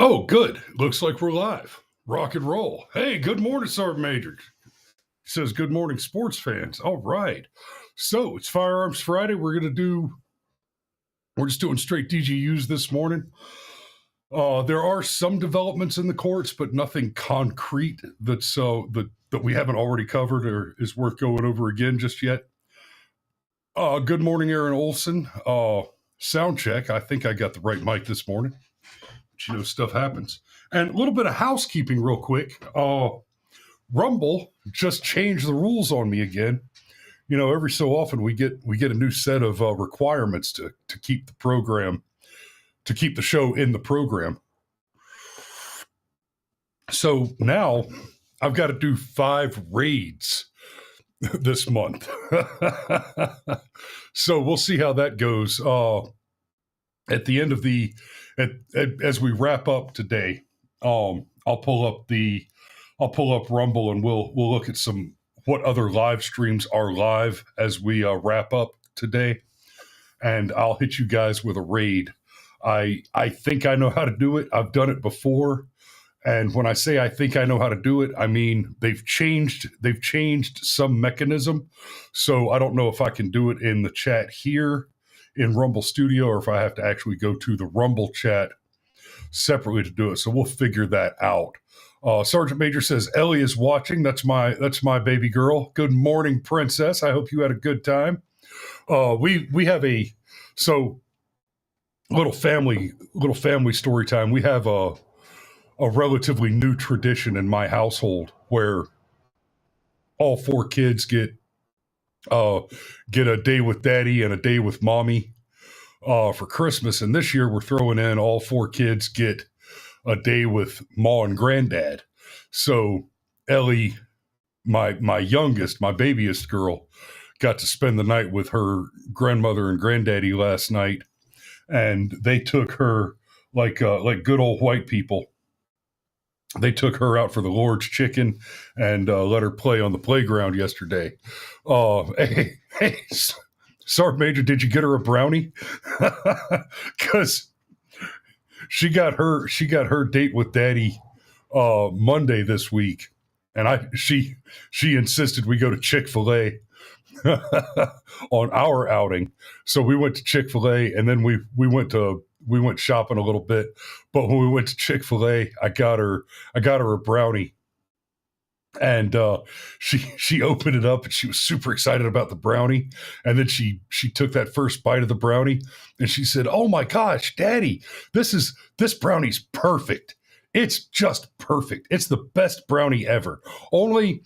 Oh, good. Looks like we're live. Rock and roll. Hey, good morning, Sergeant Major. He says, good morning, sports fans. All right. So it's Firearms Friday. We're just doing straight DGUs this morning. There are some developments in the courts, but nothing concrete that we haven't already covered or is worth going over again just yet. Good morning, Aaron Olson. Sound check. I think I got the right mic this morning. But stuff happens. And a little bit of housekeeping real quick. Rumble just changed the rules on me again. Every so often we get a new set of requirements to keep the program, to keep the show in the program. So now I've got to do 5 raids this month. So we'll see how that goes. At the end of as we wrap up today, I'll pull up Rumble and we'll look at what other live streams are live as we wrap up today, and I'll hit you guys with a raid. I think I know how to do it. I've done it before, and when I say I think I know how to do it, I mean they've changed some mechanism, so I don't know if I can do it in the chat here in Rumble Studio or if I have to actually go to the Rumble chat separately to do it. So we'll figure that out. Sergeant Major says Ellie is watching. That's my baby girl. Good morning, princess. I hope you had a good time. We have a little family story time. We have a relatively new tradition in my household where all 4 kids get a day with daddy and a day with mommy for Christmas. And this year we're throwing in all 4 kids get a day with ma and granddad. So Ellie, my youngest, my babyest girl, got to spend the night with her grandmother and granddaddy last night. And they took her like good old white people. They took her out for the Lord's chicken and let her play on the playground yesterday. Hey, Sergeant Major, did you get her a brownie? Because she got her date with Daddy Monday this week, and she insisted we go to Chick-fil-A on our outing. So we went to Chick-fil-A, and then we went shopping a little bit. But when we went to Chick-fil-A, I got her a brownie. And she opened it up and she was super excited about the brownie. And then she took that first bite of the brownie and she said, "Oh my gosh, Daddy, this brownie's perfect. It's just perfect. It's the best brownie ever. Only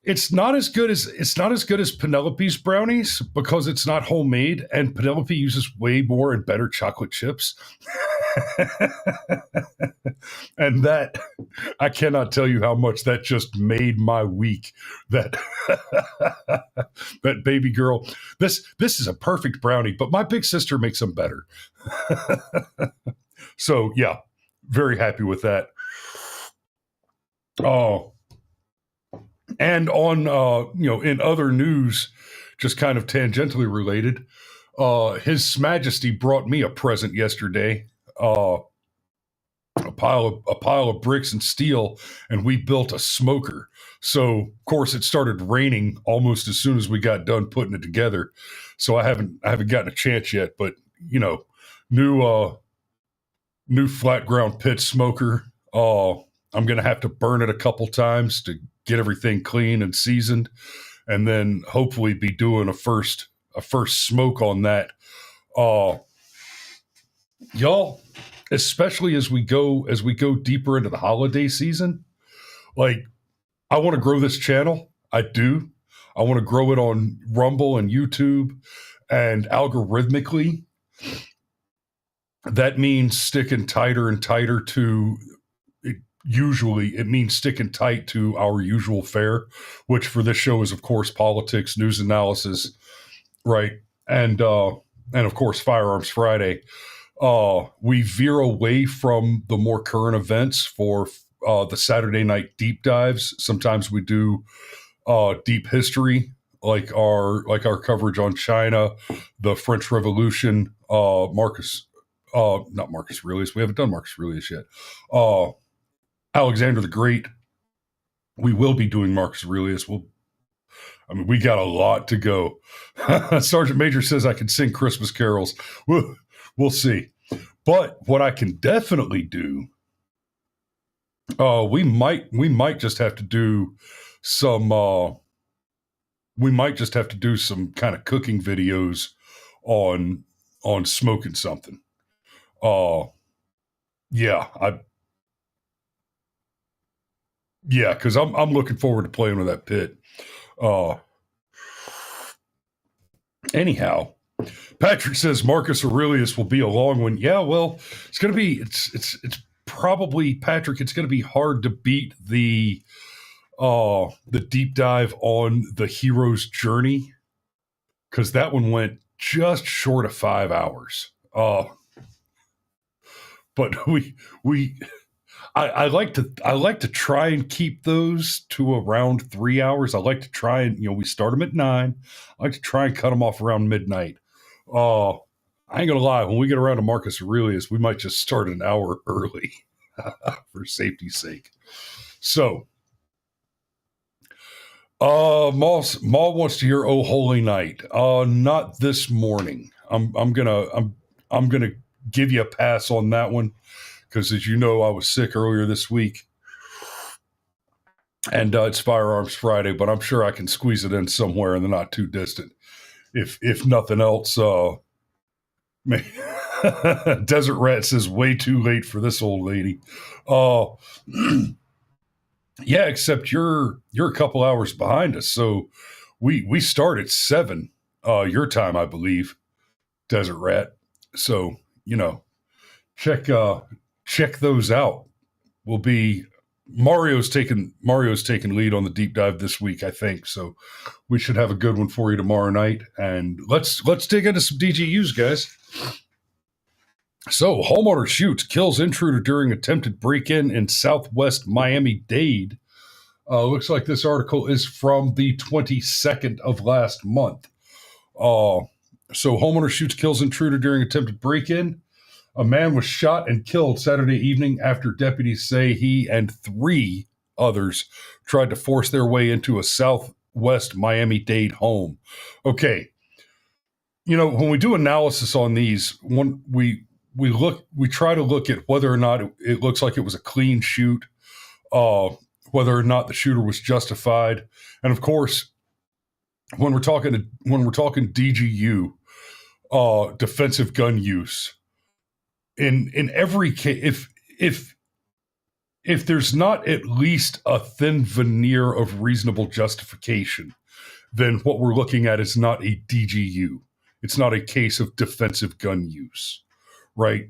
it's not as good as Penelope's brownies because it's not homemade, and Penelope uses way more and better chocolate chips." And that, I cannot tell you how much that just made my week. That that baby girl, this is a perfect brownie, but my big sister makes them better. So yeah, very happy with that. Oh. And on, in other news, just kind of tangentially related, His Majesty brought me a present yesterday, a pile of bricks and steel, and we built a smoker. So, of course, it started raining almost as soon as we got done putting it together. So I haven't gotten a chance yet, but new flat ground pit smoker. I'm going to have to burn it a couple times to get everything clean and seasoned, and then hopefully be doing a first smoke on that. Y'all, especially as we go deeper into the holiday season, like, I want to grow this channel. I do. I want to grow it on Rumble and YouTube, and algorithmically, that means sticking tighter and tighter to. Usually it means sticking tight to our usual fare, which for this show is, of course, politics, news analysis, right? And of course, Firearms Friday. We veer away from the more current events for the Saturday night deep dives. Sometimes we do deep history, like our coverage on China, the French Revolution, Marcus not Marcus Aurelius. We haven't done Marcus Aurelius yet. Alexander the Great. We will be doing Marcus Aurelius. We got a lot to go. Sergeant Major says I can sing Christmas carols. We'll see. But what I can definitely do, we might just have to do some kind of cooking videos on smoking something. Because I'm looking forward to playing with that pit. Anyhow, Patrick says Marcus Aurelius will be a long one. Yeah, well, it's going to be it's probably, Patrick, it's going to be hard to beat the deep dive on the hero's journey, because that one went just short of 5 hours. But I like to try and keep those to around 3 hours. I like to try and, we start them at 9. I like to try and cut them off around midnight. I ain't gonna lie, when we get around to Marcus Aurelius, we might just start an hour early for safety's sake. So, Maul wants to hear "Oh Holy Night." Not this morning. I'm gonna give you a pass on that one, because as you know, I was sick earlier this week, and it's Firearms Friday, but I'm sure I can squeeze it in somewhere in the not too distant. If nothing else, Desert Rat says way too late for this old lady. Yeah, except you're a couple hours behind us, so we start at 7 your time, I believe, Desert Rat. So check those out. Mario's taking lead on the deep dive this week, I think. So we should have a good one for you tomorrow night. And let's dig into some DGUs, guys. So, homeowner shoots, kills intruder during attempted break-in in Southwest Miami-Dade. Looks like this article is from the 22nd of last month. So, homeowner shoots, kills intruder during attempted break-in. A man was shot and killed Saturday evening after deputies say he and 3 others tried to force their way into a Southwest Miami-Dade home. Okay. When we do analysis on these, we try to look at whether or not it looks like it was a clean shoot, whether or not the shooter was justified. And of course, when we're talking DGU, defensive gun use, in every case, if there's not at least a thin veneer of reasonable justification, then what we're looking at is not a DGU. It's not a case of defensive gun use, right?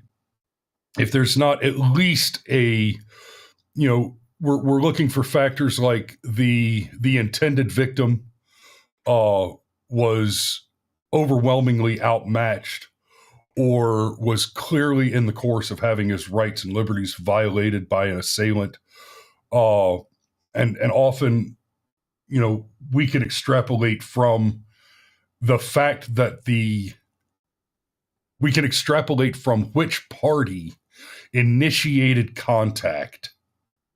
If there's not at least we're looking for factors like the intended victim was overwhelmingly outmatched, or was clearly in the course of having his rights and liberties violated by an assailant. And often, we can extrapolate from the fact that we can extrapolate from which party initiated contact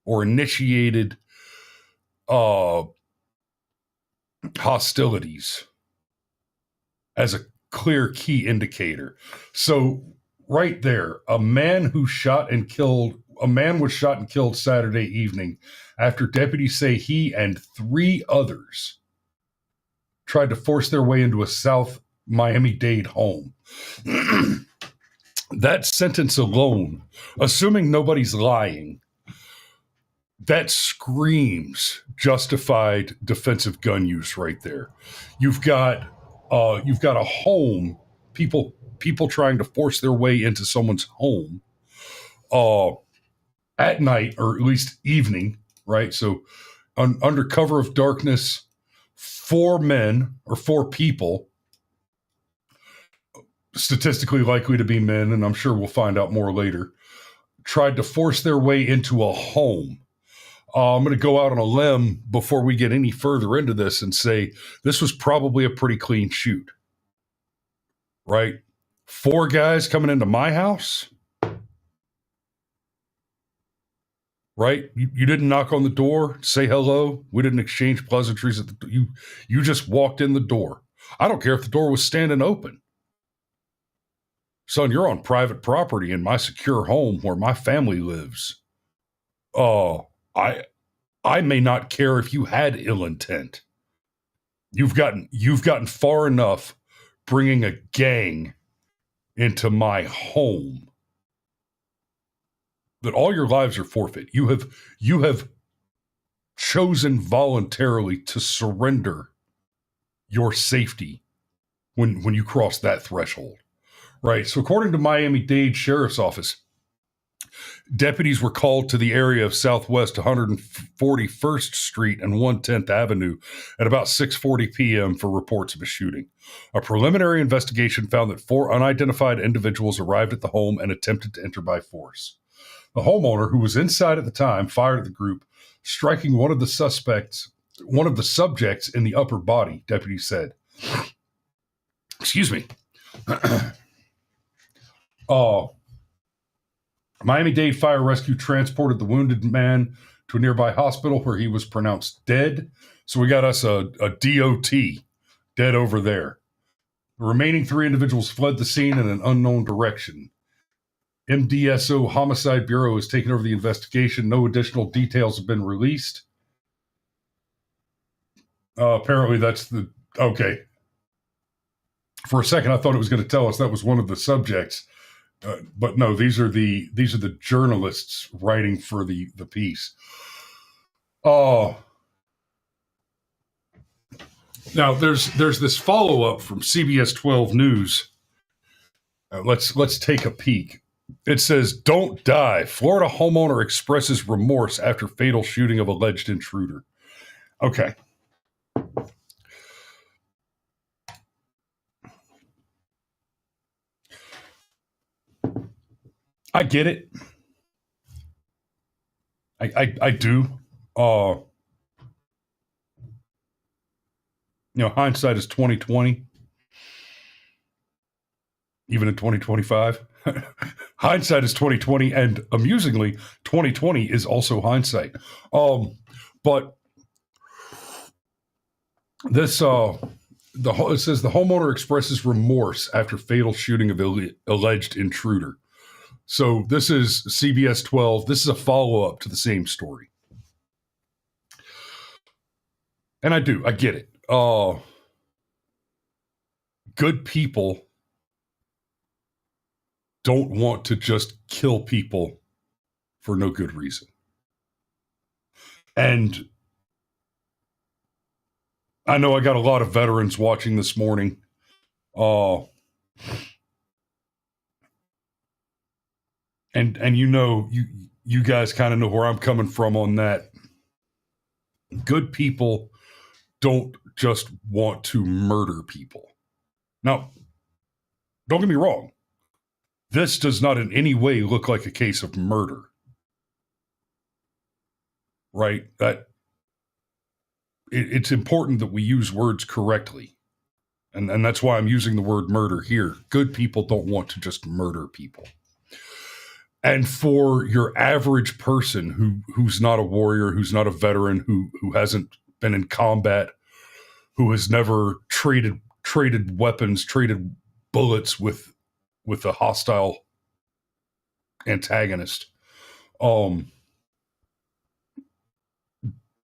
or initiated hostilities as a clear key indicator. So right there, a man was shot and killed Saturday evening after deputies say he and 3 others tried to force their way into a South Miami-Dade home. That sentence alone, assuming nobody's lying, that screams justified defensive gun use right there. You've got a home, people trying to force their way into someone's home at night, or at least evening, right? So under cover of darkness, 4 men or 4 people, statistically likely to be men, and I'm sure we'll find out more later, tried to force their way into a home. I'm going to go out on a limb before we get any further into this and say this was probably a pretty clean shoot, right? 4 guys coming into my house, right? You didn't knock on the door, say hello. We didn't exchange pleasantries. You just walked in the door. I don't care if the door was standing open. Son, you're on private property in my secure home where my family lives. I may not care if you had ill intent. You've gotten far enough bringing a gang into my home that all your lives are forfeit. You have chosen voluntarily to surrender your safety when you cross that threshold, right? So according to Miami-Dade Sheriff's Office, deputies were called to the area of Southwest 141st Street and 110th Avenue at about 6:40 p.m. for reports of a shooting. A preliminary investigation found that 4 unidentified individuals arrived at the home and attempted to enter by force. The homeowner, who was inside at the time, fired at the group, striking one of the subjects in the upper body, deputies said. Excuse me. Miami-Dade Fire Rescue transported the wounded man to a nearby hospital where he was pronounced dead. So we got us a DOT, dead over there. The remaining 3 individuals fled the scene in an unknown direction. MDSO Homicide Bureau has taken over the investigation. No additional details have been released. Apparently that's okay. For a second, I thought it was going to tell us that was one of the subjects. But no, these are the journalists writing for the piece. Now there's this follow-up from CBS 12 News. Let's take a peek. It says, "Don't die. Florida homeowner expresses remorse after fatal shooting of alleged intruder." Okay. I get it. I do. Hindsight is 2020. Even in 2025. Hindsight is 2020, and amusingly, 2020 is also hindsight. But this it says the homeowner expresses remorse after fatal shooting of alleged intruder. So this is CBS 12. This is a follow-up to the same story. And I get it. Good people don't want to just kill people for no good reason. And I know I got a lot of veterans watching this morning. And you guys kind of know where I'm coming from on that. Good people don't just want to murder people. Now, don't get me wrong. This does not in any way look like a case of murder. Right? It's important that we use words correctly. And that's why I'm using the word murder here. Good people don't want to just murder people. And for your average person who's not a warrior, who's not a veteran, who hasn't been in combat, who has never traded weapons, traded bullets with a hostile antagonist,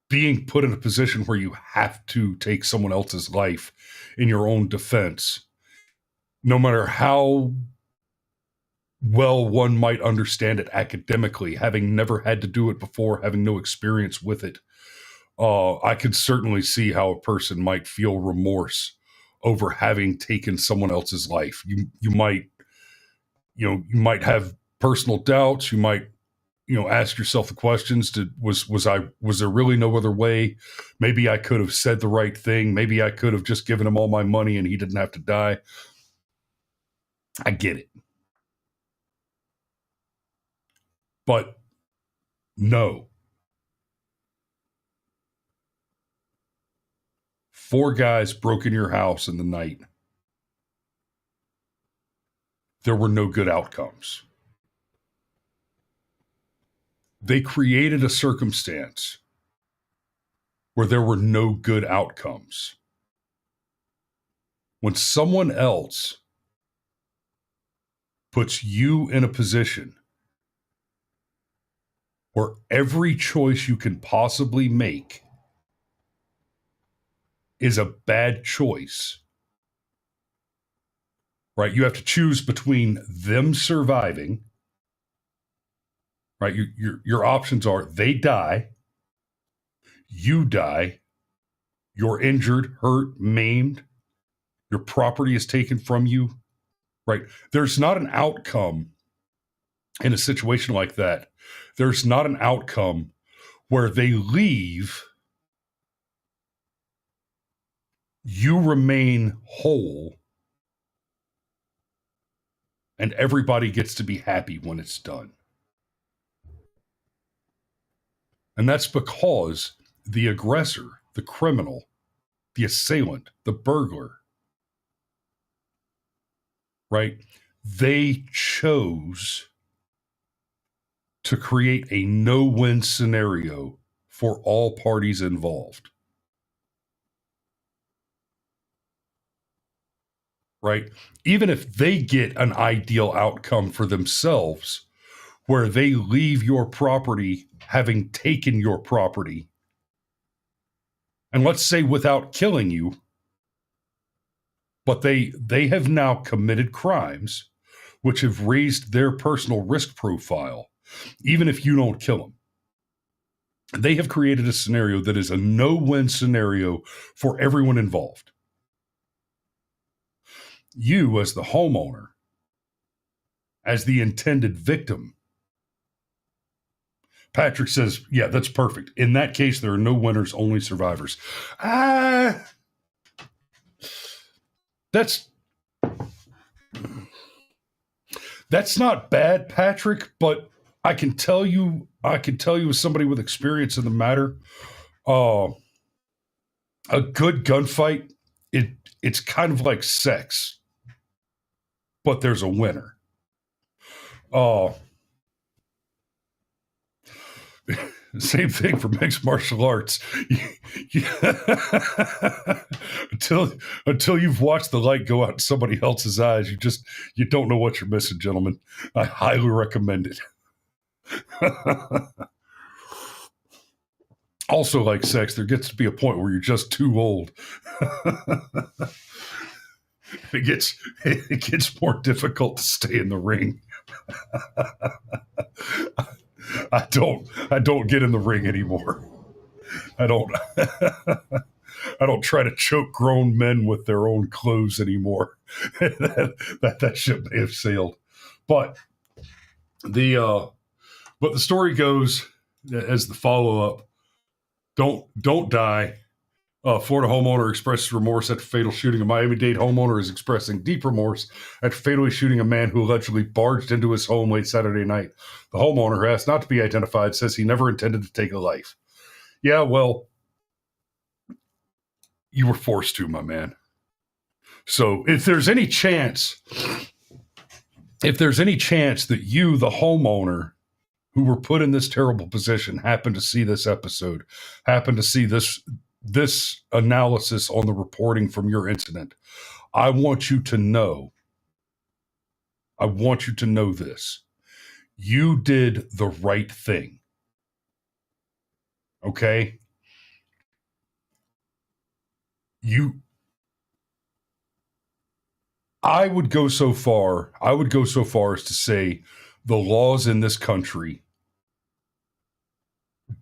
being put in a position where you have to take someone else's life in your own defense, no matter how well one might understand it academically, having never had to do it before, having no experience with it, I could certainly see how a person might feel remorse over having taken someone else's life. You might have personal doubts. You might, ask yourself the questions: was there really no other way? Maybe I could have said the right thing. Maybe I could have just given him all my money and he didn't have to die. I get it. But no. 4 guys broke in your house in the night. there were no good outcomes. They created a circumstance where there were no good outcomes. When someone else puts you in a position where every choice you can possibly make is a bad choice, right? You have to choose between them surviving, right? Your options are they die, you die, you're injured, hurt, maimed, your property is taken from you, right? There's not an outcome in a situation like that. There's not an outcome where they leave, you remain whole, and everybody gets to be happy when it's done. And that's because the aggressor, the criminal, the assailant, the burglar, right? They chose to create a no-win scenario for all parties involved. Right? Even if they get an ideal outcome for themselves, where they leave your property having taken your property, and let's say without killing you, but they have now committed crimes which have raised their personal risk profile, even if you don't kill them. They have created a scenario that is a no-win scenario for everyone involved. You, as the homeowner, as the intended victim. Patrick says, yeah, that's perfect. In that case, there are no winners, only survivors. That's not bad, Patrick, but I can tell you as somebody with experience in the matter, a good gunfight, it's kind of like sex, but there's a winner. Same thing for mixed martial arts. Until you've watched the light go out in somebody else's eyes, you don't know what you're missing, gentlemen. I highly recommend it. Also, like sex, there gets to be a point where you're just too old. It gets more difficult to stay in the ring. I don't get in the ring anymore. I don't try to choke grown men with their own clothes anymore. that ship may have sailed. But the story goes as the follow-up. Don't die. Florida homeowner expresses remorse after fatal shooting. A Miami-Dade homeowner is expressing deep remorse after fatally shooting a man who allegedly barged into his home late Saturday night. The homeowner, who asked not to be identified, says he never intended to take a life. Yeah, well, you were forced to, my man. So if there's any chance that you, the homeowner, who were put in this terrible position, happen to see this episode, happen to see this analysis on the reporting from your incident, I want you to know this. You did the right thing. Okay? I would go so far as to say the laws in this country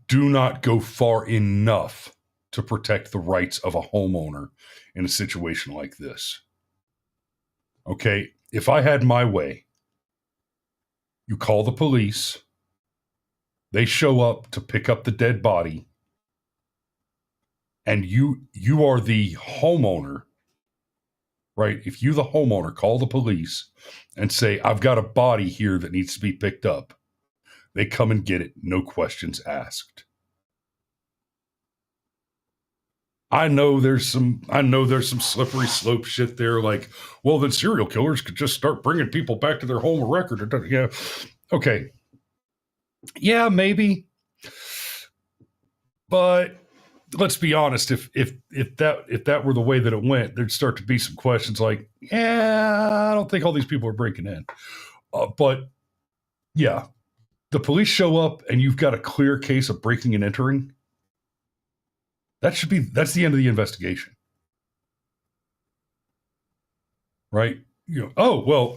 do not go far enough to protect the rights of a homeowner in a situation like this. Okay, if I had my way, you call the police, they show up to pick up the dead body, and you are the homeowner, right? If you, the homeowner, call the police and say, I've got a body here that needs to be picked up, they come and get it, no questions asked. I know there's some slippery slope shit there. Like, well, then serial killers could just start bringing people back to their home of record. Yeah, okay, yeah, maybe, but let's be honest. If that were the way that it went, there'd start to be some questions like, yeah, I don't think all these people are breaking in. But yeah, the police show up and you've got a clear case of breaking and entering. That's the end of the investigation. Right? Oh, well,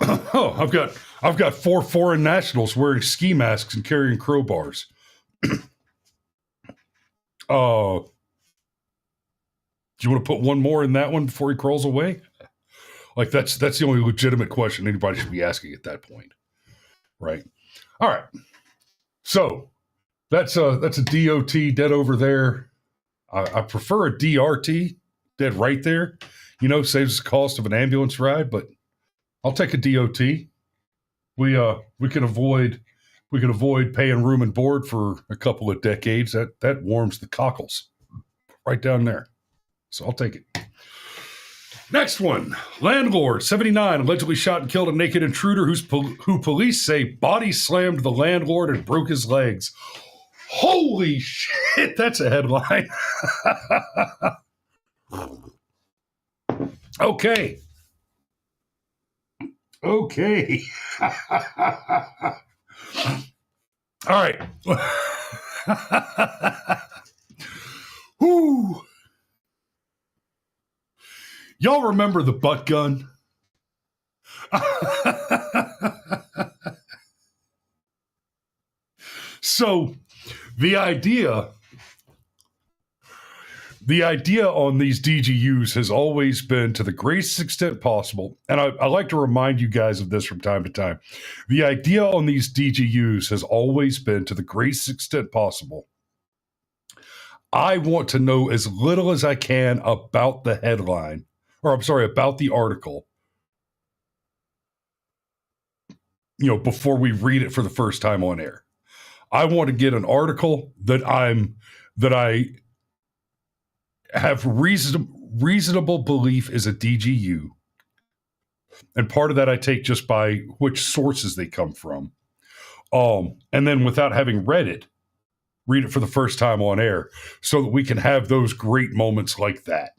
I've got 4 foreign nationals wearing ski masks and carrying crowbars. Do you want to put one more in that one before he crawls away? Like that's the only legitimate question anybody should be asking at that point. Right? All right. So that's a DOT dead over there. I prefer a DRT dead right there. Saves the cost of an ambulance ride, but I'll take a DOT. We can avoid paying room and board for a couple of decades. That warms the cockles right down there. So I'll take it. Next one. Landlord, 79, allegedly shot and killed a naked intruder who police say body slammed the landlord and broke his legs. Holy shit, that's a headline. Okay. All right. Whew. Y'all remember the butt gun? So the idea on these DGUs has always been, to the greatest extent possible, and I like to remind you guys of this from time to time, the idea on these DGUs has always been, to the greatest extent possible, I want to know as little as I can about the headline, about the article, before we read it for the first time on air. I want to get an article that I have reasonable belief is a DGU. And part of that I take just by which sources they come from. And then without having read it, read it for the first time on air so that we can have those great moments like that.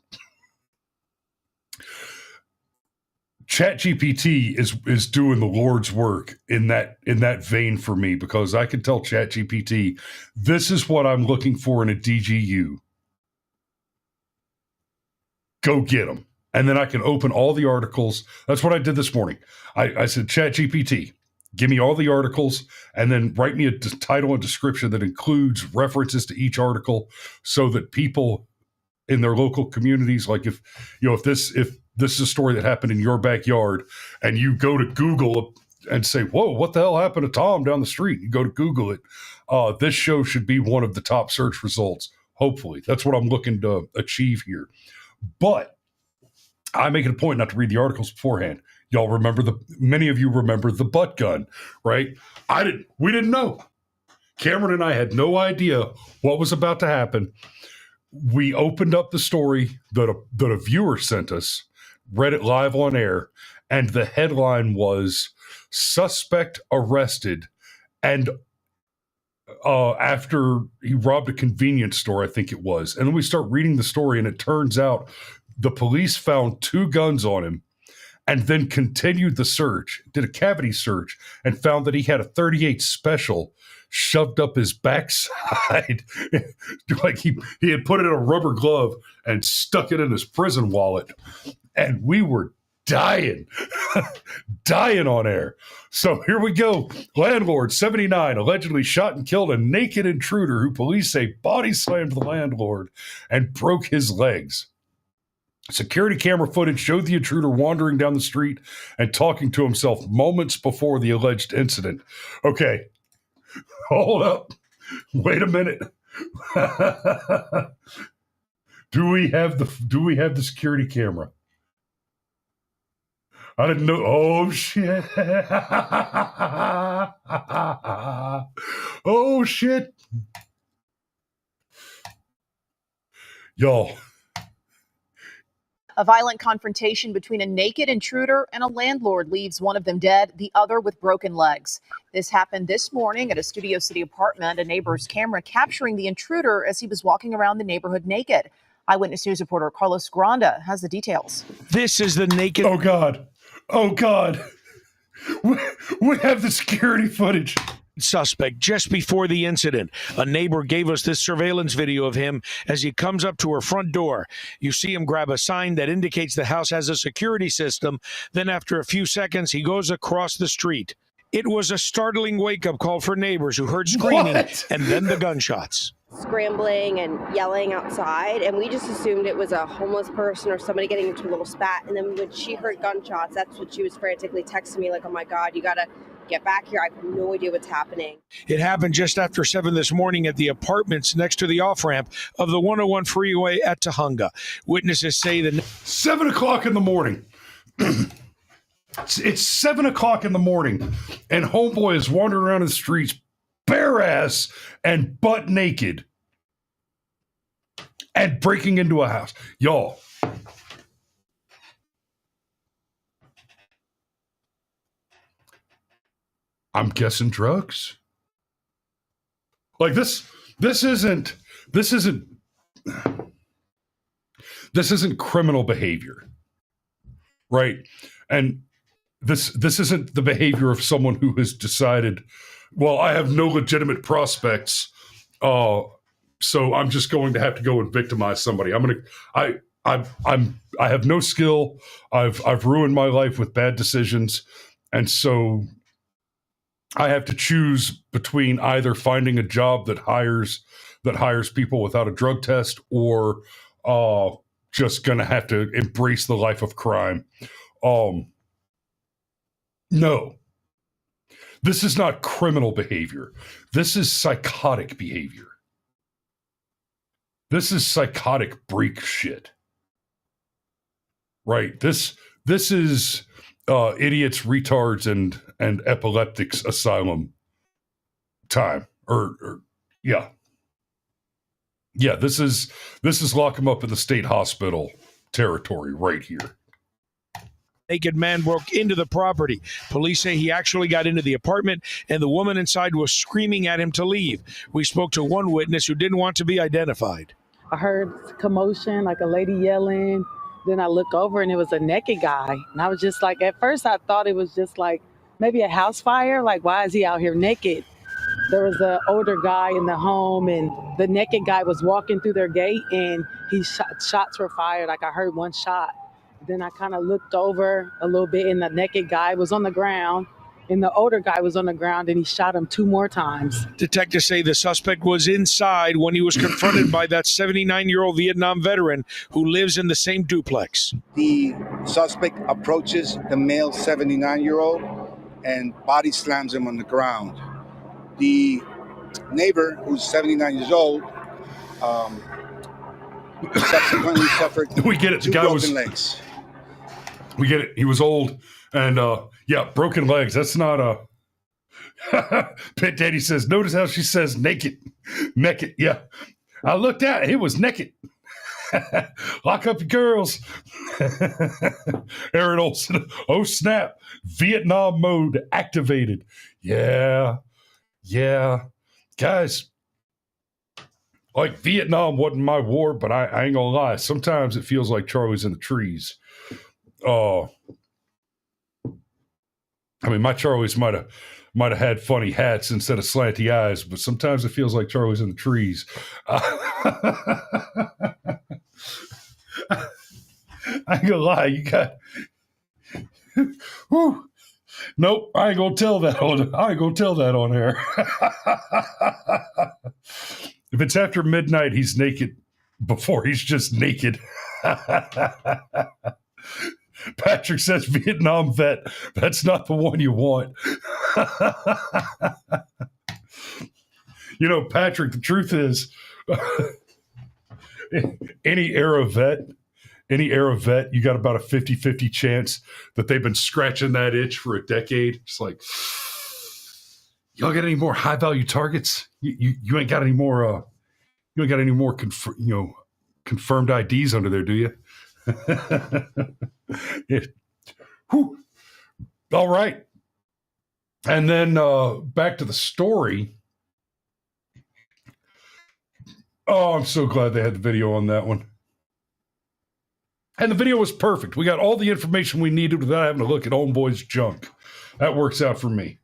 ChatGPT is doing the Lord's work in that vein for me, because I can tell ChatGPT, this is what I'm looking for in a DGU. Go get them. And then I can open all the articles. That's what I did this morning. I said, ChatGPT, give me all the articles and then write me a title and description that includes references to each article so that people in their local communities, like if this is a story that happened in your backyard and you go to Google and say, whoa, what the hell happened to Tom down the street? You go to Google it. This show should be one of the top search results. Hopefully. That's what I'm looking to achieve here. But I make it a point not to read the articles beforehand. Y'all remember many of you remember the butt gun, right? We didn't know. Cameron and I had no idea what was about to happen. We opened up the story that a viewer sent us, read it live on air, and the headline was suspect arrested. And after he robbed a convenience store, I think it was. And then we start reading the story, and it turns out the police found 2 guns on him and then continued the search, did a cavity search, and found that he had a .38 special shoved up his backside. Like he had put it in a rubber glove and stuck it in his prison wallet. And we were dying on air. So here we go. Landlord, 79, allegedly shot and killed a naked intruder who police say body slammed the landlord and broke his legs. Security camera footage showed the intruder wandering down the street and talking to himself moments before the alleged incident. Okay, hold up. Wait a minute. Do we have the security camera? I didn't know. Oh, shit. Oh, shit. Y'all, A violent confrontation between a naked intruder and a landlord leaves one of them dead, the other with broken legs. This happened this morning at a Studio City apartment. A neighbor's camera capturing the intruder as he was walking around the neighborhood naked. Eyewitness News reporter Carlos Granda has the details. This is the naked. Oh, God. Oh, God. We have the security footage. Suspect just before the incident. A neighbor gave us this surveillance video of him as he comes up to her front door. You see him grab a sign that indicates the house has a security system. Then after a few seconds, he goes across the street. It was a startling wake-up call for neighbors who heard screaming and then the gunshots. Scrambling and yelling outside, and we just assumed it was a homeless person or somebody getting into a little spat. And then when she heard gunshots, that's when she was frantically texting me like, oh my God, you gotta get back here. I have no idea what's happening. It happened just after 7 this morning at the apartments next to the off-ramp of the 101 freeway at Tujunga. Witnesses say that 7 o'clock in the morning. It's 7 o'clock in the morning, and homeboy is wandering around the streets bare ass and butt naked and breaking into a house. Y'all, I'm guessing drugs. Like this isn't criminal behavior, right? And this isn't the behavior of someone who has decided, well, I have no legitimate prospects, so I'm just going to have to go and victimize somebody. I have no skill. I've ruined my life with bad decisions, and so I have to choose between either finding a job that hires people without a drug test, or just going to have to embrace the life of crime. No. This is not criminal behavior. This is psychotic behavior. This is psychotic break shit. Right? This is idiots, retards, and epileptics asylum time. Yeah. Yeah, this is lock them up in the state hospital territory right here. Naked man broke into the property. Police say he actually got into the apartment and the woman inside was screaming at him to leave. We spoke to one witness who didn't want to be identified. I heard commotion, like a lady yelling. Then I look over and it was a naked guy. And I was just like, at first I thought it was just like maybe a house fire. Like, why is he out here naked? There was an older guy in the home and the naked guy was walking through their gate and shots were fired. Like I heard one shot. Then I kind of looked over a little bit and the naked guy was on the ground and the older guy was on the ground and he shot him 2 more times. Detectives say the suspect was inside when he was confronted by that 79-year-old Vietnam veteran who lives in the same duplex. The suspect approaches the male 79-year-old and body slams him on the ground. The neighbor, who's 79 years old, subsequently suffered we get it. The 2 guy broken legs. We get it. He was old, and yeah, broken legs. That's not a. Pit Daddy says, notice how she says naked. Yeah, I looked at it. It was naked. Lock up your girls. Aaron Olson. Oh snap! Vietnam mode activated. Yeah, guys. Like, Vietnam wasn't my war, but I ain't gonna lie. Sometimes it feels like Charlie's in the trees. I mean, my Charlies might have had funny hats instead of slanty eyes, but sometimes it feels like Charlie's in the trees. I ain't gonna lie. You got... Whew. Nope, I ain't gonna tell that on air. If it's after midnight, he's naked. Before, he's just naked. Patrick says, Vietnam vet. That's not the one you want. You know, Patrick, the truth is, any era vet, you got about a 50-50 chance that they've been scratching that itch for a decade. It's like, y'all got any more high value targets? You ain't got any more. You ain't got any more confirmed IDs under there, do you? Whew. All right. And then back to the story. Oh, I'm so glad they had the video on that one. And the video was perfect. We got all the information we needed without having to look at Homeboy's junk. That works out for me.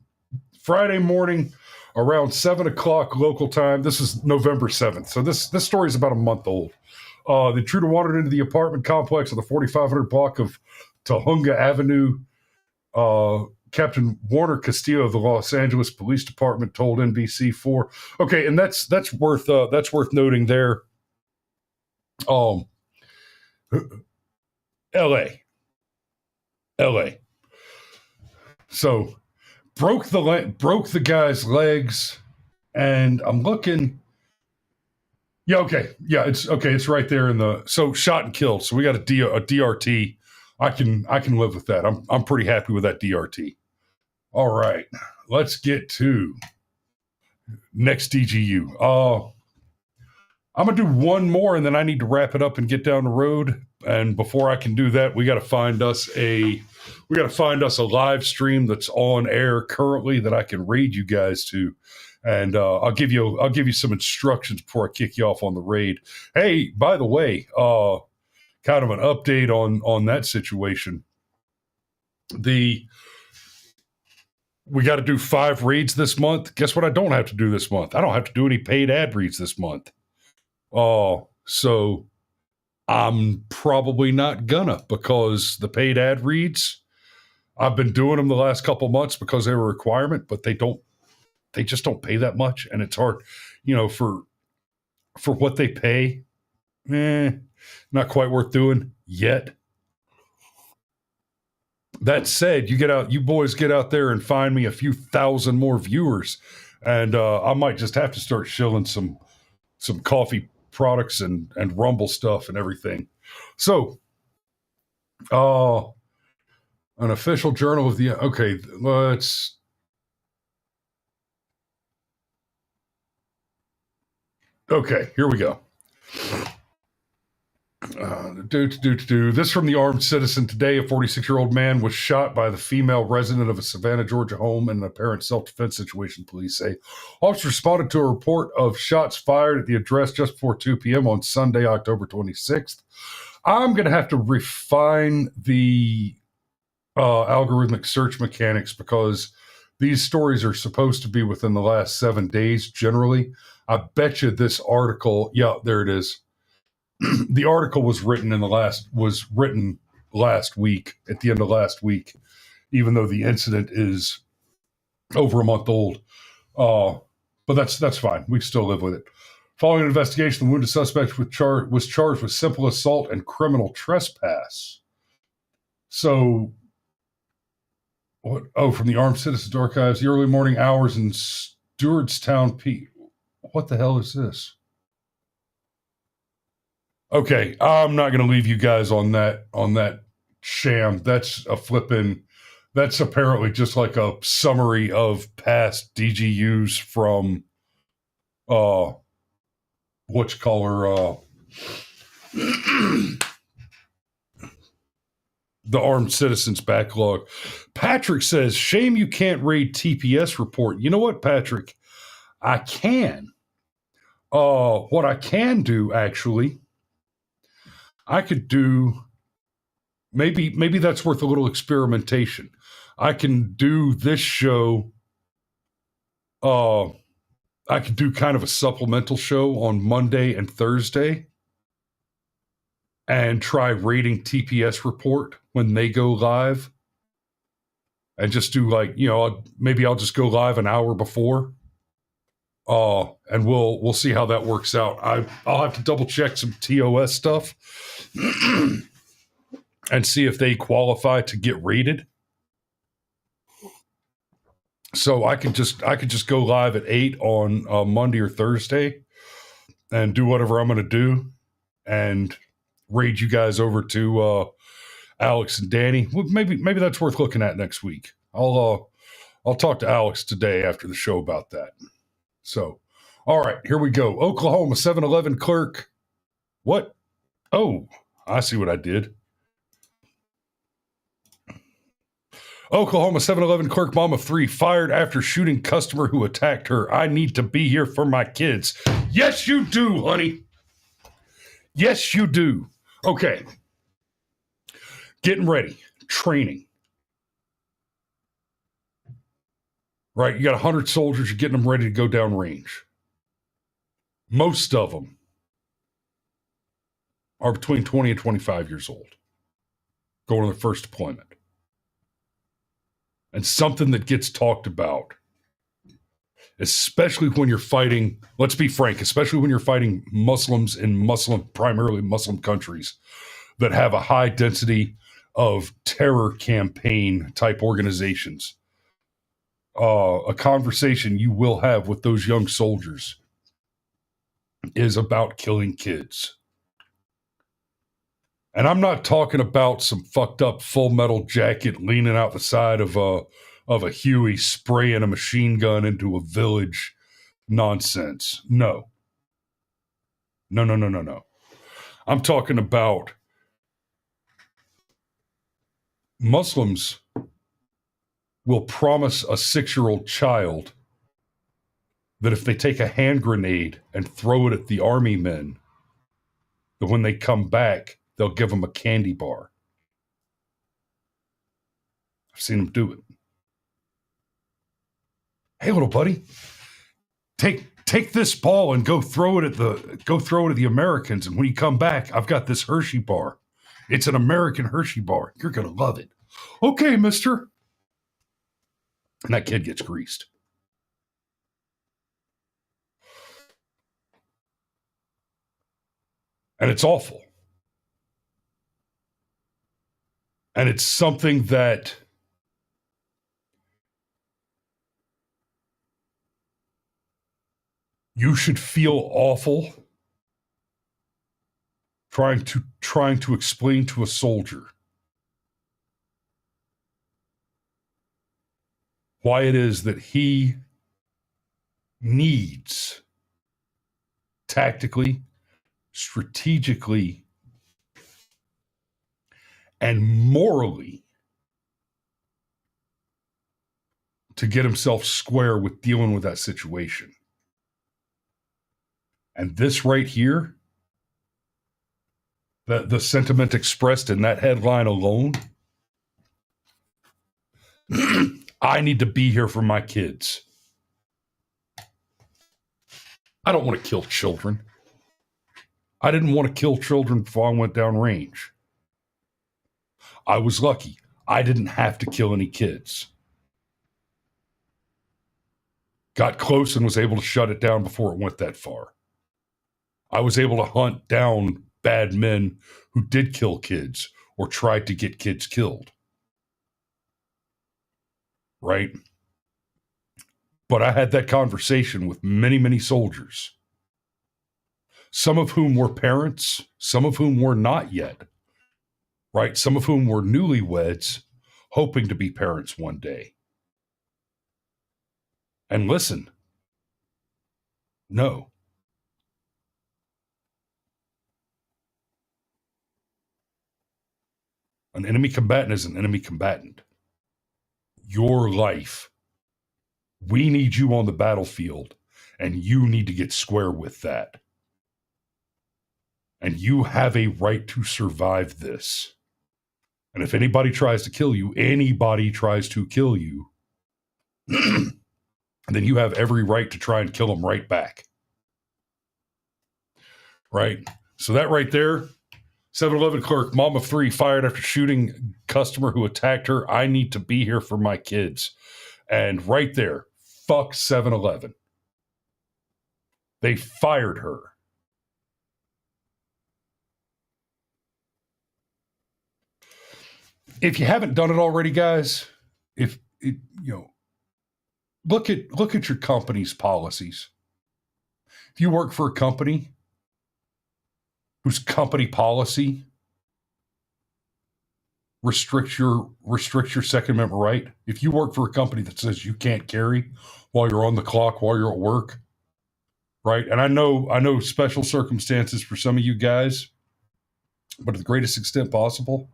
Friday morning, around 7 o'clock local time. This is November 7th. So this story is about a month old. The intruder wandered into the apartment complex of the 4500 block of Tahunga Avenue. Captain Warner Castillo of the Los Angeles Police Department told NBC4. Okay, and that's worth noting there. L.A. So broke the guy's legs, and I'm looking. Yeah, okay, yeah, it's okay. It's right there in the shot and killed. So we got a DRT. I can live with that. I'm pretty happy with that DRT. All right, let's get to next DGU. I'm gonna do one more, and then I need to wrap it up and get down the road. And before I can do that, we got to find us a live stream that's on air currently that I can raid you guys to. And I'll give you some instructions before I kick you off on the raid. Hey, by the way, kind of an update on that situation. We got to do 5 raids this month. Guess what I don't have to do this month? I don't have to do any paid ad reads this month. So I'm probably not gonna, because the paid ad reads, I've been doing them the last couple months because they were a requirement, but they just don't pay that much. And it's hard, for what they pay, not quite worth doing yet. That said, you boys get out there and find me a few thousand more viewers, and I might just have to start shilling some coffee products and Rumble stuff and everything. So, an official journal of the, okay, here we go. This from the Armed Citizen today. A 46-year-old man was shot by the female resident of a Savannah, Georgia home in an apparent self-defense situation, police say. Officers responded to a report of shots fired at the address just before 2 p.m. on Sunday, October 26th. I'm going to have to refine the algorithmic search mechanics, because these stories are supposed to be within the last 7 days generally. I bet you this article, yeah, there it is. The article was written last week, at the end of last week, even though the incident is over a month old. But that's fine. We still live with it. Following an investigation, the wounded suspect was charged with simple assault and criminal trespass. So, what? Oh, from the Armed Citizens Archives, the early morning hours in Stewartstown, what the hell is this? Okay, I'm not going to leave you guys on that sham. That's apparently just like a summary of past DGUs from the Armed Citizens backlog. Patrick says, shame you can't raid TPS report. You know what, Patrick? I can. What I can do, actually, I could do, maybe that's worth a little experimentation. I can do this show. I could do kind of a supplemental show on Monday and Thursday and try rating TPS report when they go live, and just do maybe I'll just go live an hour before. And we'll see how that works out. I'll have to double check some TOS stuff and see if they qualify to get rated. So I could just go live at 8 on Monday or Thursday and do whatever I'm going to do and raid you guys over to Alex and Danny. Well, maybe that's worth looking at next week. I'll talk to Alex today after the show about that. So, all right, here we go. Oklahoma 7-Eleven clerk. What? Oh, I see what I did. Oklahoma 7-Eleven clerk mom of 3 fired after shooting customer who attacked her. I need to be here for my kids. Yes, you do, honey. Yes, you do. Okay. Getting ready. Training. Right? You got 100 soldiers. You're getting them ready to go down range. Most of them are between 20 and 25 years old. Going on their first deployment. And something that gets talked about, especially when you're fighting, let's be frank, especially when you're fighting Muslims in primarily Muslim countries that have a high density of terror campaign type organizations. A conversation you will have with those young soldiers is about killing kids. And I'm not talking about some fucked up Full Metal Jacket leaning out the side of a Huey spraying a machine gun into a village nonsense. No. No. I'm talking about Muslims will promise a 6-year-old child that if they take a hand grenade and throw it at the army men, that when they come back, they'll give them a candy bar. I've seen them do it. Hey, little buddy, take this ball and go throw it at the Americans. And when you come back, I've got this Hershey bar. It's an American Hershey bar. You're gonna love it. Okay, mister. And that kid gets greased. And it's awful. And it's something that you should feel awful trying to explain to a soldier why it is that he needs tactically, strategically, and morally to get himself square with dealing with that situation. And this right here, the sentiment expressed in that headline alone, I need to be here for my kids. I don't want to kill children. I didn't want to kill children before I went down range. I was lucky. I didn't have to kill any kids. Got close and was able to shut it down before it went that far. I was able to hunt down bad men who did kill kids or tried to get kids killed. Right? But I had that conversation with many, many soldiers. Some of whom were parents, some of whom were not yet. Right? Some of whom were newlyweds, hoping to be parents one day. And listen, no. An enemy combatant is an enemy combatant. Your life. We need you on the battlefield, and you need to get square with that. And you have a right to survive this. And if anybody tries to kill you, then you have every right to try and kill them right back. Right? So that right there, 7-Eleven clerk, mom of 3, fired after shooting customer who attacked her. I need to be here for my kids. And right there, fuck 7-Eleven. They fired her. If you haven't done it already, guys, look at your company's policies. If you work for a company whose company policy restricts your Second Amendment right, if you work for a company that says you can't carry while you're on the clock, while you're at work, right? And I know special circumstances for some of you guys, but to the greatest extent possible,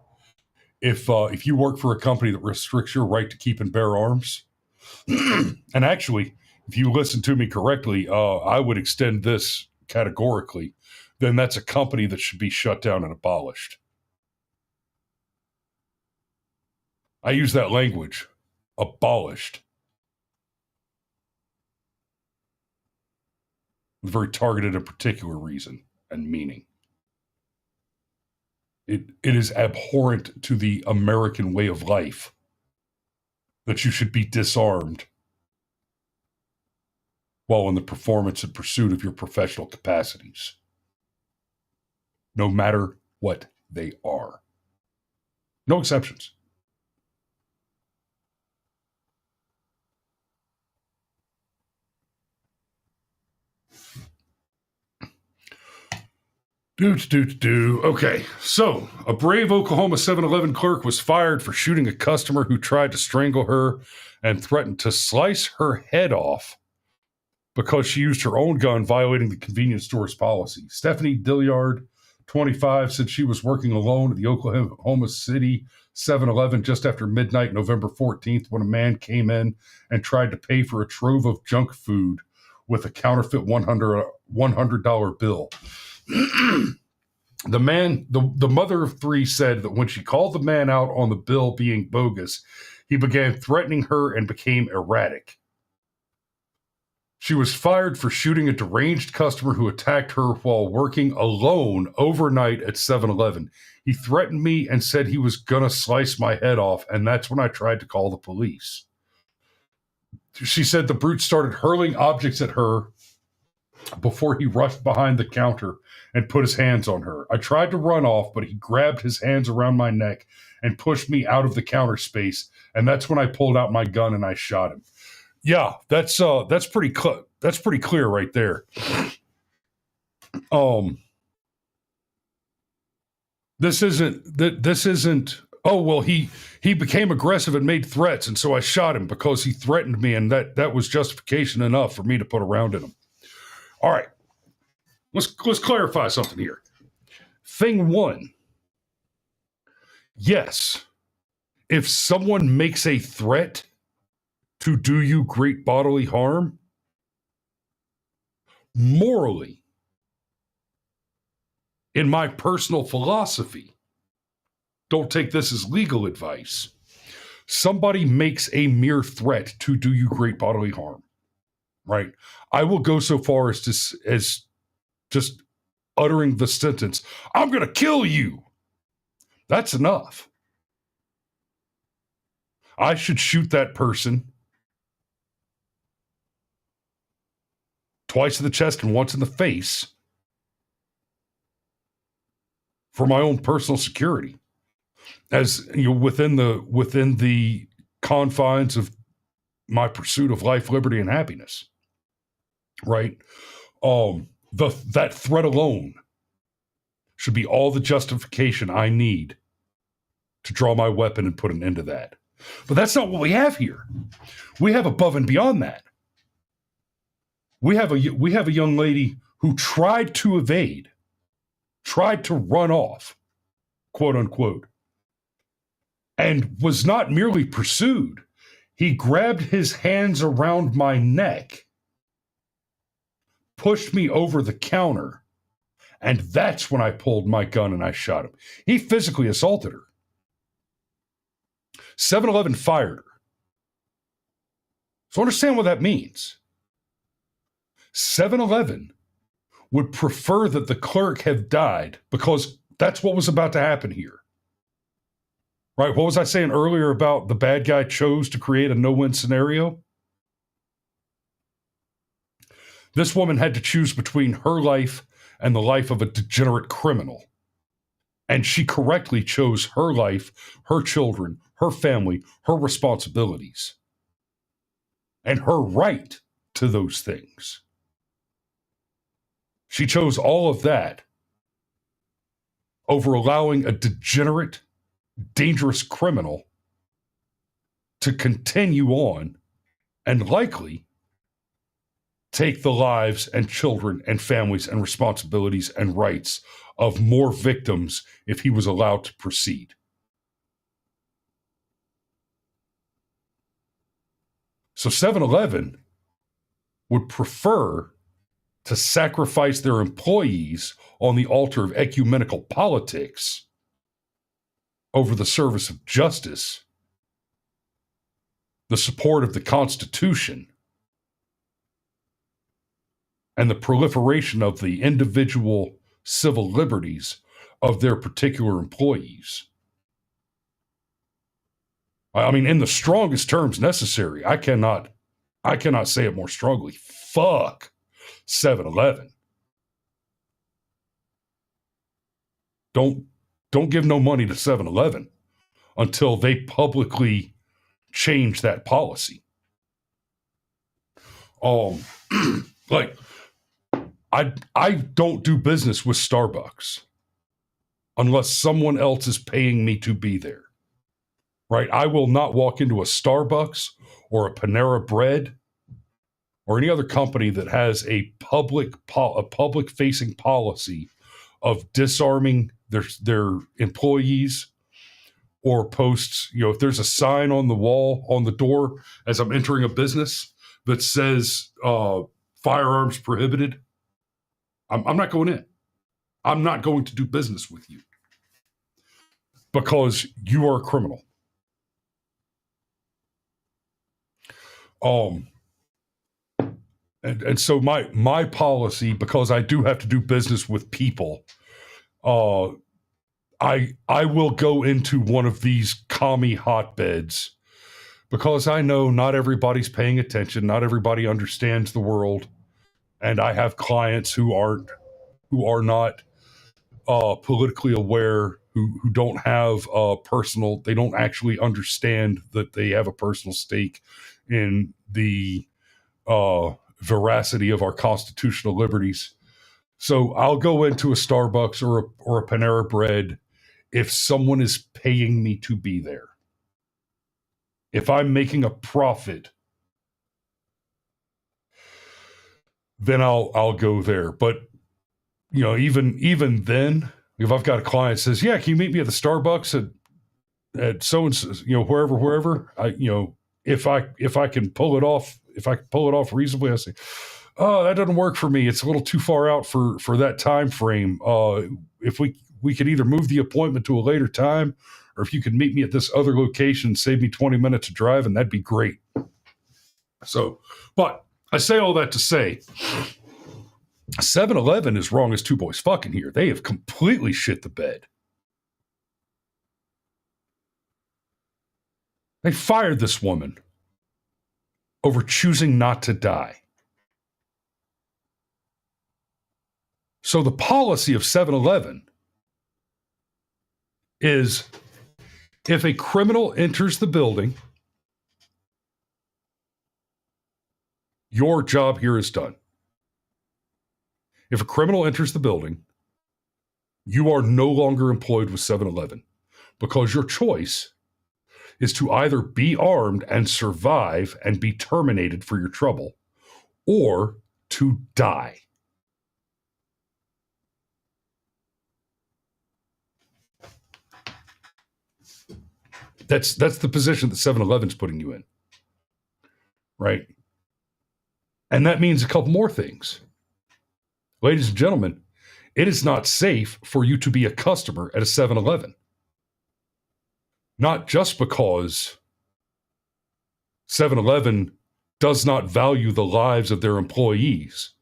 if you work for a company that restricts your right to keep and bear arms, and actually, if you listen to me correctly, I would extend this categorically, then that's a company that should be shut down and abolished. I use that language, abolished. With very targeted and particular reason and meaning. It is abhorrent to the American way of life that you should be disarmed while in the performance and pursuit of your professional capacities, no matter what they are. No exceptions. Okay, so a brave Oklahoma 7-Eleven clerk was fired for shooting a customer who tried to strangle her and threatened to slice her head off because she used her own gun, violating the convenience store's policy. Stephanie Dilyard, 25, said she was working alone at the Oklahoma City 7-Eleven just after midnight, November 14th, when a man came in and tried to pay for a trove of junk food with a counterfeit $100 bill. The mother of three said that when she called the man out on the bill being bogus, he began threatening her and became erratic. She was fired for shooting a deranged customer who attacked her while working alone overnight at 7-Eleven. He threatened me and said he was going to slice my head off, and that's when I tried to call the police. She said the brute started hurling objects at her before he rushed behind the counter and put his hands on her. I tried to run off, but he grabbed his hands around my neck and pushed me out of the counter space, and that's when I pulled out my gun and I shot him. Yeah, that's pretty clear right there. This isn't oh well, he became aggressive and made threats, and so I shot him because he threatened me, and that was justification enough for me to put a round in him. All right, let's clarify something here. Thing one, yes, if someone makes a threat to do you great bodily harm, morally, in my personal philosophy, don't take this as legal advice, somebody makes a mere threat to do you great bodily harm, right? I will go so far as just uttering the sentence, I'm going to kill you. That's enough. I should shoot that person twice in the chest and once in the face for my own personal security, as you know, within the confines of my pursuit of life, liberty, and happiness. Right? That threat alone should be all the justification I need to draw my weapon and put an end to that. But that's not what we have here. We have above and beyond that. We have a young lady who tried to evade, tried to run off, quote unquote, and was not merely pursued. He grabbed his hands around my neck, pushed me over the counter, and that's when I pulled my gun and I shot him. He physically assaulted her. 7-Eleven fired her. So understand what that means. 7-Eleven would prefer that the clerk have died because that's what was about to happen here. Right? What was I saying earlier about the bad guy chose to create a no-win scenario? This woman had to choose between her life and the life of a degenerate criminal. And she correctly chose her life, her children, her family, her responsibilities, and her right to those things. She chose all of that over allowing a degenerate, dangerous criminal to continue on and likely take the lives and children and families and responsibilities and rights of more victims if he was allowed to proceed. So 7-Eleven would prefer to sacrifice their employees on the altar of ecumenical politics over the service of justice, the support of the Constitution, and the proliferation of the individual civil liberties of their particular employees. I mean, in the strongest terms necessary, I cannot say it more strongly. Fuck 7-Eleven. Don't give no money to 7-Eleven until they publicly change that policy. Like, I don't do business with Starbucks unless someone else is paying me to be there. Right? I will not walk into a Starbucks or a Panera Bread or any other company that has a public-facing policy of disarming their employees, or posts, if there's a sign on the wall, on the door as I'm entering a business that says firearms prohibited, I'm not going in. I'm not going to do business with you because you are a criminal. And so my policy, because I do have to do business with people, I will go into one of these commie hotbeds because I know not everybody's paying attention, not everybody understands the world, and I have clients who are not politically aware, who don't have they don't actually understand that they have a personal stake in the veracity of our constitutional liberties. So I'll go into a Starbucks or a Panera Bread if someone is paying me to be there. If I'm making a profit, then I'll go there. But even then, if I've got a client that says, "Yeah, can you meet me at the Starbucks at so and so, wherever," if I can pull it off, reasonably, I say, "Oh, that doesn't work for me. It's a little too far out for that time frame. If we could either move the appointment to a later time, or if you could meet me at this other location, save me 20 minutes of driving, that'd be great." So, but I say all that to say, 7-Eleven is wrong as two boys fucking here. They have completely shit the bed. They fired this woman over choosing not to die. So the policy of 7-Eleven is, if a criminal enters the building, your job here is done. If a criminal enters the building, you are no longer employed with 7-Eleven because your choice is to either be armed and survive and be terminated for your trouble, or to die. That's the position that 7-Eleven's putting you in, right? And that means a couple more things. Ladies and gentlemen, it is not safe for you to be a customer at a 7-Eleven. Not just because 7-Eleven does not value the lives of their employees.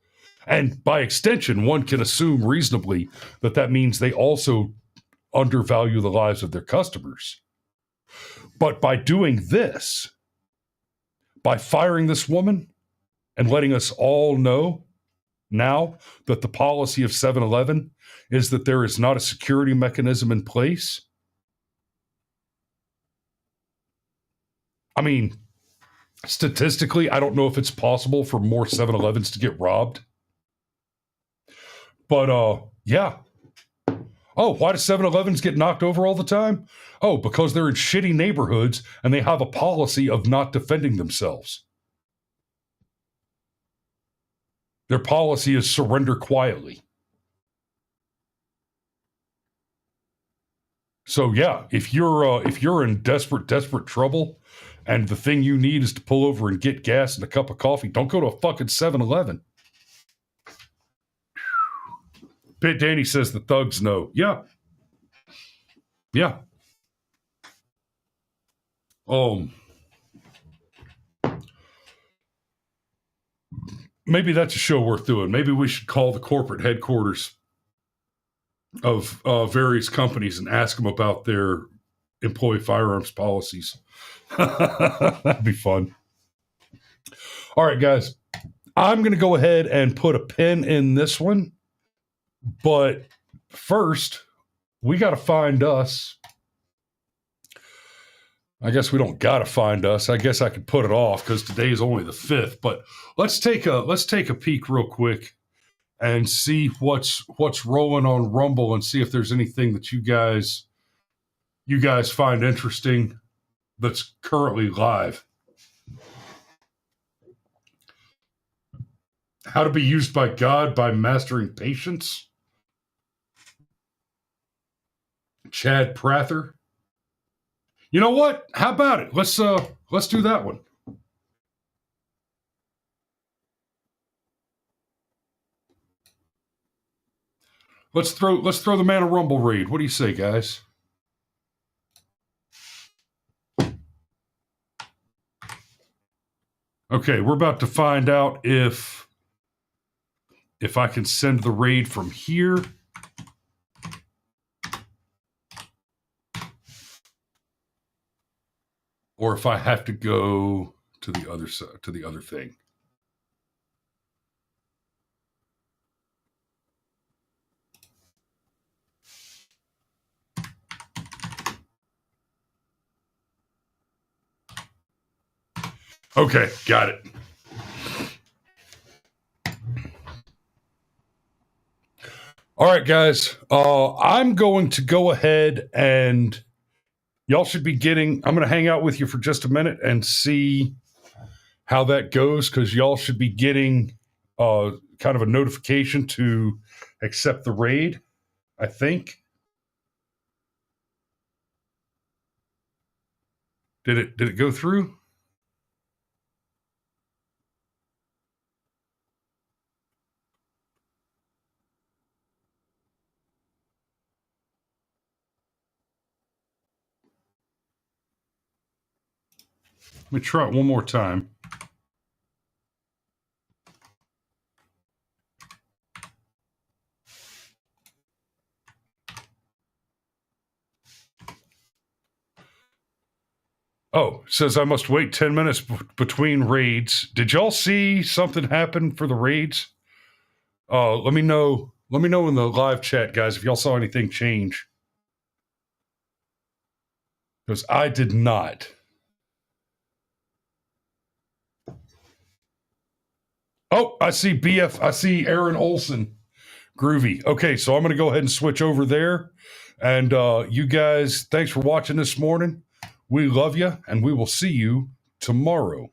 And by extension, one can assume reasonably that means they also undervalue the lives of their customers. But by doing this, by firing this woman and letting us all know now that the policy of 7-Eleven is that there is not a security mechanism in place, I mean, statistically, I don't know if it's possible for more 7-Elevens to get robbed. But, yeah. Oh, why do 7-Elevens get knocked over all the time? Oh, because they're in shitty neighborhoods and they have a policy of not defending themselves. Their policy is surrender quietly. So yeah, if you're in desperate trouble, and the thing you need is to pull over and get gas and a cup of coffee, don't go to a fucking 7-Eleven. Pit Danny says the thugs know. Yeah. Maybe that's a show worth doing. Maybe we should call the corporate headquarters of various companies and ask them about their employee firearms policies. That'd be fun. All right, guys. I'm going to go ahead and put a pin in this one. But first, we got to find us. I guess we don't got to find us. I guess I could put it off because today is only the 5th. But let's take a peek real quick and see what's rolling on Rumble and see if there's anything that you guys find interesting that's currently live. How to be used by God by mastering patience. Chad Prather. You know what? How about it? Let's do that one. Let's throw the man a Rumble raid. What do you say, guys? Okay, we're about to find out if I can send the raid from here. Or if I have to go to the other side, to the other thing. Okay, got it. All right, guys. I'm going to go ahead and y'all should be getting, I'm going to hang out with you for just a minute and see how that goes, because y'all should be getting kind of a notification to accept the raid, I think. Did it go through? Let me try it one more time. Oh, it says I must wait 10 minutes between raids. Did y'all see something happen for the raids? Let me know in the live chat, guys, if y'all saw anything change. Because I did not. Oh, I see I see Aaron Olson. Groovy. Okay, so I'm going to go ahead and switch over there. And you guys, thanks for watching this morning. We love you, and we will see you tomorrow.